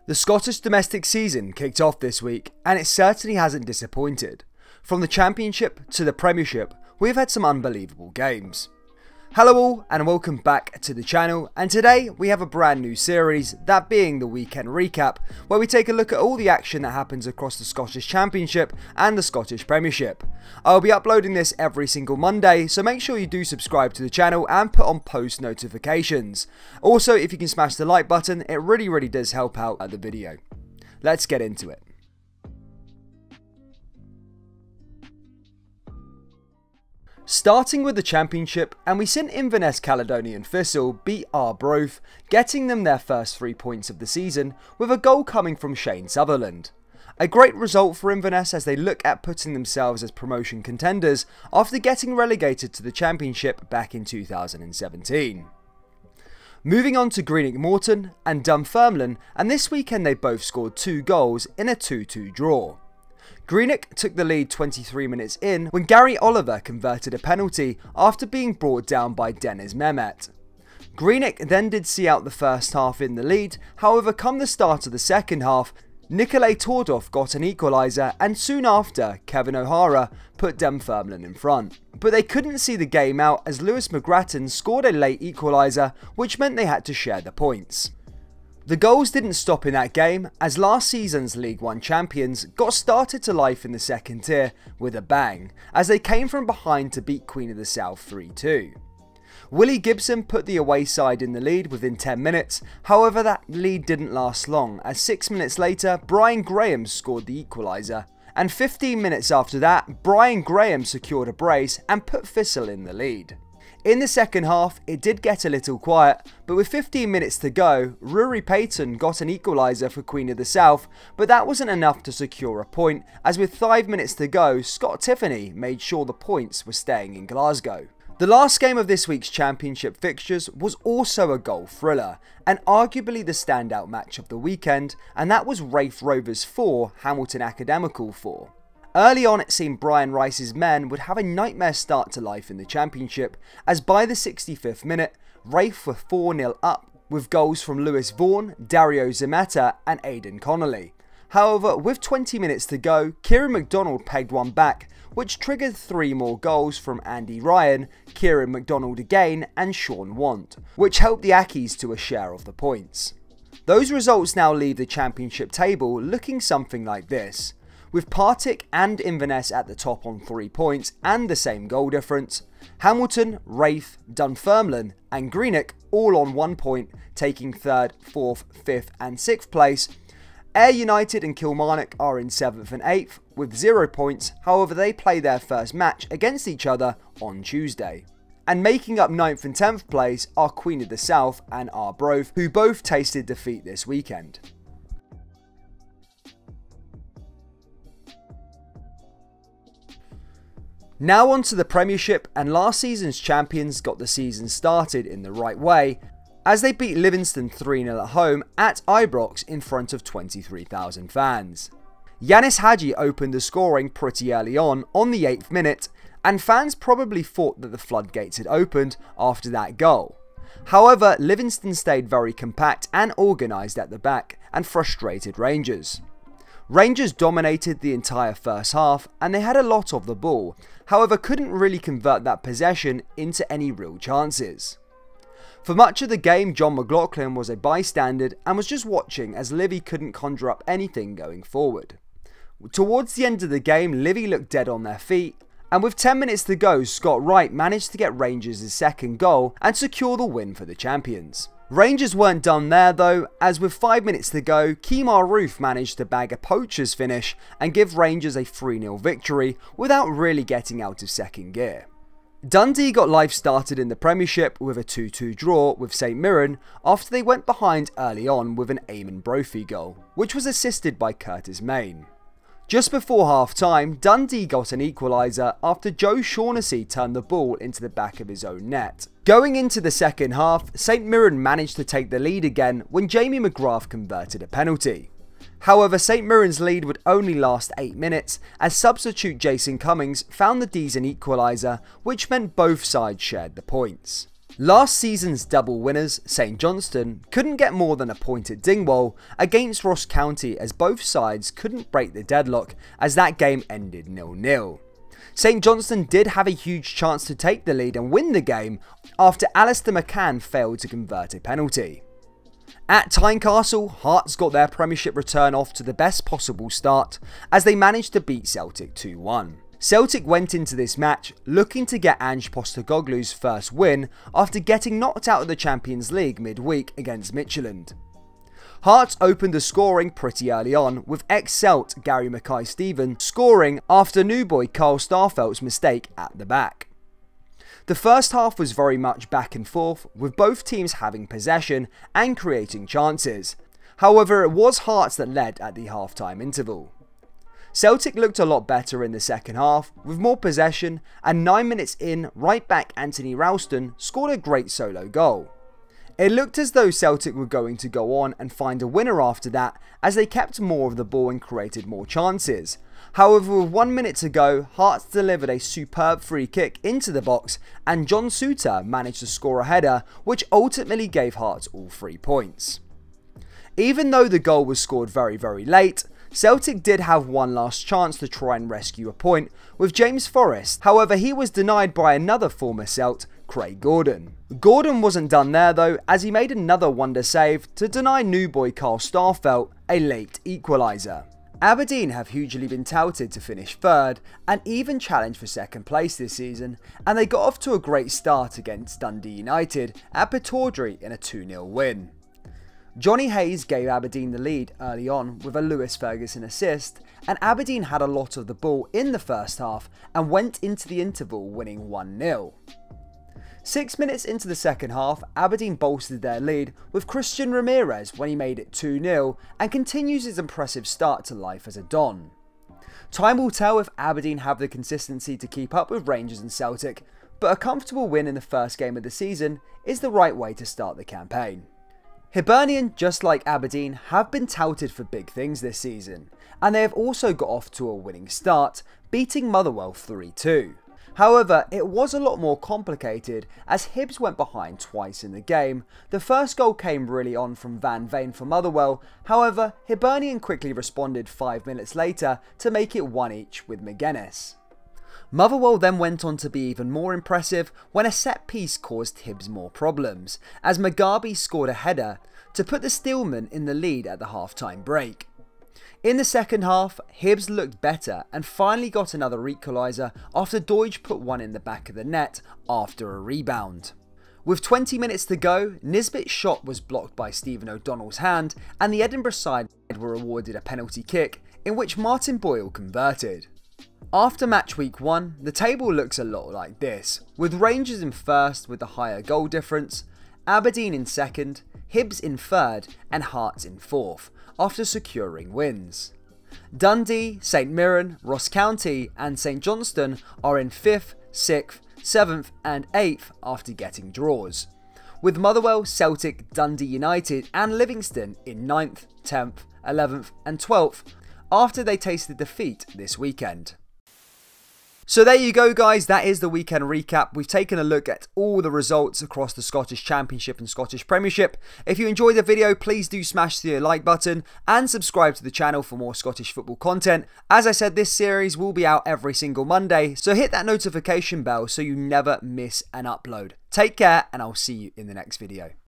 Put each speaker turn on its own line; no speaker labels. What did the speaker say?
The Scottish domestic season kicked off this week, and it certainly hasn't disappointed. From the Championship to the Premiership, we've had some unbelievable games. Hello all and welcome back to the channel, and today we have a brand new series, that being the Weekend Recap, where we take a look at all the action that happens across the Scottish Championship and the Scottish Premiership. I'll be uploading this every single Monday, so make sure you do subscribe to the channel and put on post notifications. Also, if you can smash the like button, it really does help out the video. Let's get into it. Starting with the Championship, and we seen Inverness Caledonian Thistle beat Arbroath, getting them their first 3 points of the season, with a goal coming from Shane Sutherland. A great result for Inverness as they look at putting themselves as promotion contenders after getting relegated to the Championship back in 2017. Moving on to Greenock Morton and Dunfermline, and this weekend they both scored 2 goals in a 2-2 draw. Greenock took the lead 23 minutes in when Gary Oliver converted a penalty after being brought down by Deniz Mehmet. Greenock then did see out the first half in the lead, however come the start of the second half, Nikolai Tordov got an equaliser and soon after Kevin O'Hara put Dunfermline in front. But they couldn't see the game out as Lewis McGrattan scored a late equaliser, which meant they had to share the points. The goals didn't stop in that game as last season's League One champions got started to life in the second tier with a bang as they came from behind to beat Queen of the South 3-2. Willie Gibson put the away side in the lead within 10 minutes, however that lead didn't last long as 6 minutes later Brian Graham scored the equaliser, and 15 minutes after that Brian Graham secured a brace and put Thistle in the lead. In the second half, it did get a little quiet, but with 15 minutes to go, Rory Payton got an equaliser for Queen of the South, but that wasn't enough to secure a point, as with 5 minutes to go, Scott Tiffany made sure the points were staying in Glasgow. The last game of this week's Championship fixtures was also a goal thriller, and arguably the standout match of the weekend, and that was Raith Rovers 4, Hamilton Academical 4. Early on it seemed Brian Rice's men would have a nightmare start to life in the Championship, as by the 65th minute, Raith were 4-0 up, with goals from Lewis Vaughan, Dario Zametta and Aidan Connolly. However, with 20 minutes to go, Kieran MacDonald pegged one back, which triggered 3 more goals from Andy Ryan, Kieran MacDonald again and Sean Want, which helped the Ackies to a share of the points. Those results now leave the Championship table looking something like this, with Partick and Inverness at the top on 3 points and the same goal difference, Hamilton, Raith, Dunfermline and Greenock all on 1 point, taking 3rd, 4th, 5th and 6th place. Ayr United and Kilmarnock are in 7th and 8th with 0 points, however they play their first match against each other on Tuesday. And making up 9th and 10th place are Queen of the South and Arbroath, who both tasted defeat this weekend. Now on to the Premiership, and last season's champions got the season started in the right way as they beat Livingston 3-0 at home at Ibrox in front of 23,000 fans. Yanis Hadji opened the scoring pretty early on the 8th minute, and fans probably thought that the floodgates had opened after that goal. However, Livingston stayed very compact and organised at the back and frustrated Rangers. Rangers dominated the entire first half and they had a lot of the ball, however couldn't really convert that possession into any real chances. For much of the game, John McLaughlin was a bystander and was just watching as Livy couldn't conjure up anything going forward. Towards the end of the game, Livy looked dead on their feet, and with 10 minutes to go, Scott Wright managed to get Rangers' second goal and secure the win for the champions. Rangers weren't done there though, as with 5 minutes to go, Kemar Roof managed to bag a poacher's finish and give Rangers a 3-0 victory without really getting out of second gear. Dundee got life started in the Premiership with a 2-2 draw with St Mirren after they went behind early on with an Eamon Brophy goal, which was assisted by Curtis Main. Just before half time, Dundee got an equaliser after Joe Shaughnessy turned the ball into the back of his own net. Going into the second half, St Mirren managed to take the lead again when Jamie McGrath converted a penalty. However, St Mirren's lead would only last 8 minutes as substitute Jason Cummings found the D's an equaliser, which meant both sides shared the points. Last season's double winners, St Johnstone, couldn't get more than a point at Dingwall against Ross County as both sides couldn't break the deadlock as that game ended 0-0. St Johnstone did have a huge chance to take the lead and win the game after Alistair McCann failed to convert a penalty. At Tynecastle, Hearts got their Premiership return off to the best possible start as they managed to beat Celtic 2-1. Celtic went into this match looking to get Ange Postecoglou's first win after getting knocked out of the Champions League midweek against Midtjylland. Hearts opened the scoring pretty early on with ex-Celt Gary Mackay-Steven scoring after new boy Carl Starfelt's mistake at the back. The first half was very much back and forth with both teams having possession and creating chances. However, it was Hearts that led at the half-time interval. Celtic looked a lot better in the second half, with more possession, and 9 minutes in, right back Anthony Ralston scored a great solo goal. It looked as though Celtic were going to go on and find a winner after that, as they kept more of the ball and created more chances. However, with 1 minute to go, Hearts delivered a superb free kick into the box, and John Souttar managed to score a header, which ultimately gave Hearts all 3 points. Even though the goal was scored very late, Celtic did have one last chance to try and rescue a point with James Forrest, however he was denied by another former Celt, Craig Gordon. Gordon wasn't done there though, as he made another wonder save to deny new boy Carl Starfelt a late equaliser. Aberdeen have hugely been touted to finish third and even challenge for second place this season, and they got off to a great start against Dundee United at Pittodrie in a 2-0 win. Johnny Hayes gave Aberdeen the lead early on with a Lewis Ferguson assist, and Aberdeen had a lot of the ball in the first half and went into the interval winning 1-0. 6 minutes into the second half, Aberdeen bolstered their lead with Christian Ramirez when he made it 2-0 and continues his impressive start to life as a Don. Time will tell if Aberdeen have the consistency to keep up with Rangers and Celtic, but a comfortable win in the first game of the season is the right way to start the campaign. Hibernian, just like Aberdeen, have been touted for big things this season, and they have also got off to a winning start, beating Motherwell 3-2. However, it was a lot more complicated as Hibs went behind twice in the game. The first goal came really on from Van Veen for Motherwell, however, Hibernian quickly responded 5 minutes later to make it 1 each with McGuinness. Motherwell then went on to be even more impressive when a set piece caused Hibs more problems, as Mugabe scored a header to put the Steelmen in the lead at the half-time break. In the second half, Hibs looked better and finally got another equaliser after Doige put one in the back of the net after a rebound. With 20 minutes to go, Nisbet's shot was blocked by Stephen O'Donnell's hand and the Edinburgh side were awarded a penalty kick in which Martin Boyle converted. After match week 1, the table looks a lot like this, with Rangers in first with the higher goal difference, Aberdeen in second, Hibs in third and Hearts in fourth, after securing wins. Dundee, St Mirren, Ross County and St Johnstone are in 5th, 6th, 7th and 8th after getting draws, with Motherwell, Celtic, Dundee United and Livingston in 9th, 10th, 11th and 12th after they tasted defeat this weekend. So there you go guys, that is the weekend recap. We've taken a look at all the results across the Scottish Championship and Scottish Premiership. If you enjoyed the video, please do smash the like button and subscribe to the channel for more Scottish football content. As I said, this series will be out every single Monday, so hit that notification bell so you never miss an upload. Take care and I'll see you in the next video.